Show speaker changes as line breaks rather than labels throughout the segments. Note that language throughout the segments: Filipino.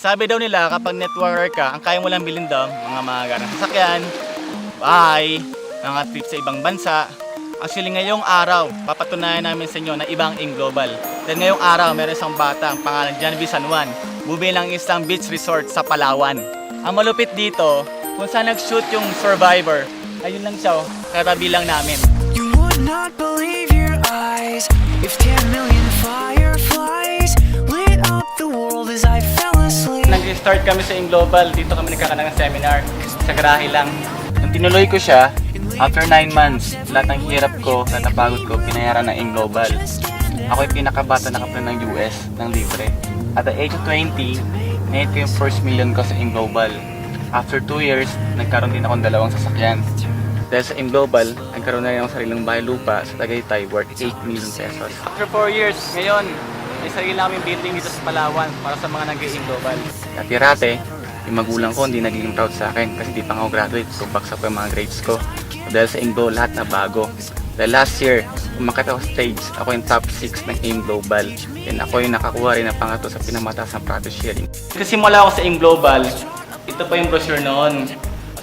Sabi daw nila kapag networker ka, ang kaya mo lang bilhin daw, mga magarang sasakyan, bahay, mga trip sa ibang bansa. Actually ngayong araw, papatunayan namin sa inyo na ibang AIM Global. Dahil ngayong araw, meron isang bata, ang pangalan Janvi San Juan, bumili ng isang beach resort sa Palawan. Ang malupit dito, kung saan nag-shoot yung Survivor, ayun lang siya, katabi lang namin.
You would not believe your eyes if 10 million fireflies lit up the world as I fell asleep.
Nag-start kami sa AIM Global, dito kami nagkakaroon ng seminar, sa garahe lang. Nung tinuloy ko siya, after 9 months, lahat ng hirap ko, lahat ng pagod ko, pinayaran ng AIM Global. Ako yung pinakabata na kaplan ng US, ng libre. At the age of 20, na-hit ko yung first million ko sa AIM Global. After 2 years, nagkaroon din akong 2 sasakyan. Dahil sa AIM Global, nagkaroon na rin akong sariling bahay lupa sa Tagaytay worth 8 million pesos. After 4 years, ngayon, may sarili namin building dito sa Palawan para sa mga nag-AIM Global. Dati-rate, yung magulang ko hindi naging proud sa akin kasi di pa ako graduate, so baksak pa yung mga grades ko. So, dahil sa AIM Global, lahat na bago. Dahil last year, umakit ako stage, ako yung top 6 ng AIM Global. And ako yung nakakuha rin ng pangatlo sa pinamataas ng profit sharing. Kasi simula ako sa AIM Global, ito pa yung brochure noon.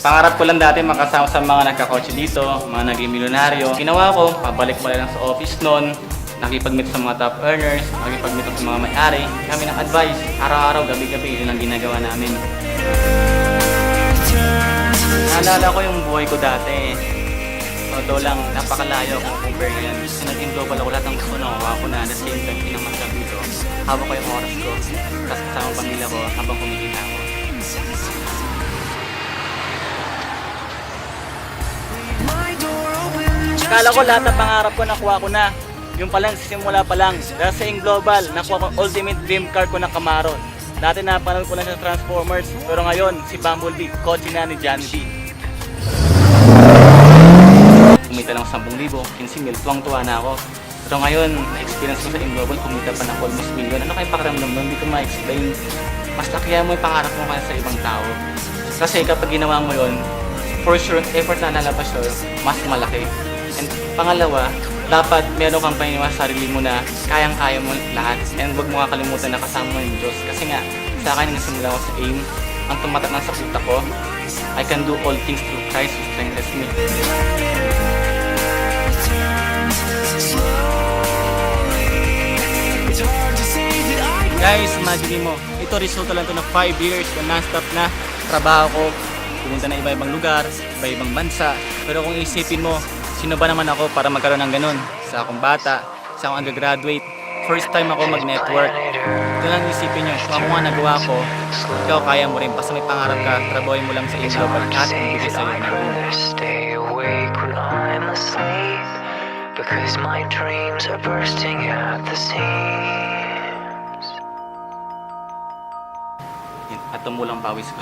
Pangarap ko lang dati makasama sa mga nagkakotse dito, mga naging milyonaryo. Ginawa ko, pabalik mo lang sa office noon, nakipag-meet sa mga top earners, nakipag-meet sa mga may-ari. Kami ng advice, araw-araw, gabi-gabi, yun ang ginagawa namin. Naalala ko yung buhay ko dati. Although lang, napakalayo kung compare ngayon. Kasi naging global ako, lahat ng gusto nakuha ko na. At the same time, pinangmasap dito. Hawak ko yung oras ko. Tapos kasama ang pamilya ko habang kumikita ako. Akala ko lahat ng pangarap ko nakuha ko na. Yung palang simula pa lang. Dahil sa AIM Global, nakuha ko ultimate dream car ko na Camaro. Dati napanood ko lang sa Transformers. Pero ngayon, si Bumblebee, kotse na ni Janvi. Kumita lang 10,000, 15,000, tuwang-tuwa na ako. Pero ngayon, na-experience ko sa AIM Global, kumita pa ng almost million. Ano kayo pakiramdam nun? Hindi ko ma-explain. Mas nakaya mo yung pangarap mo kaya sa ibang tao. Kasi kapag ginawa mo yun, for sure, effort na lalabas yun, mas malaki. And pangalawa, dapat meron kang paniniwala sa sarili mo na kayang-kaya mo lahat. And huwag mo kakalimutan na kasama mo yung Diyos. Kasi nga, sa akin, nagsimula ako sa AIM, ang tumatak na sa utak ko, I can do all things through Christ who strengthens me. Guys, imagine mo, ito resulta lang to na 5 years na non-stop na trabaho ko. Pumunta na iba-ibang lugar, iba-ibang bansa. Pero kung isipin mo, sino ba naman ako para magkaroon ng ganun? Sa akong bata, sa akong undergraduate, first time ako mag-network. Ito lang isipin nyo, kung ako nga nagawa ko, ikaw kaya mo rin. Basta may pangarap ka, trabahoin mo lang sa AIM Global at ibigay sa'yo na.
Because my dreams are bursting at the seams.
At tumulang pawis ko.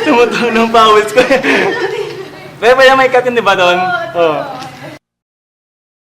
Tumutulong pawis ko. Pero may cut yun, di ba doon? Oo.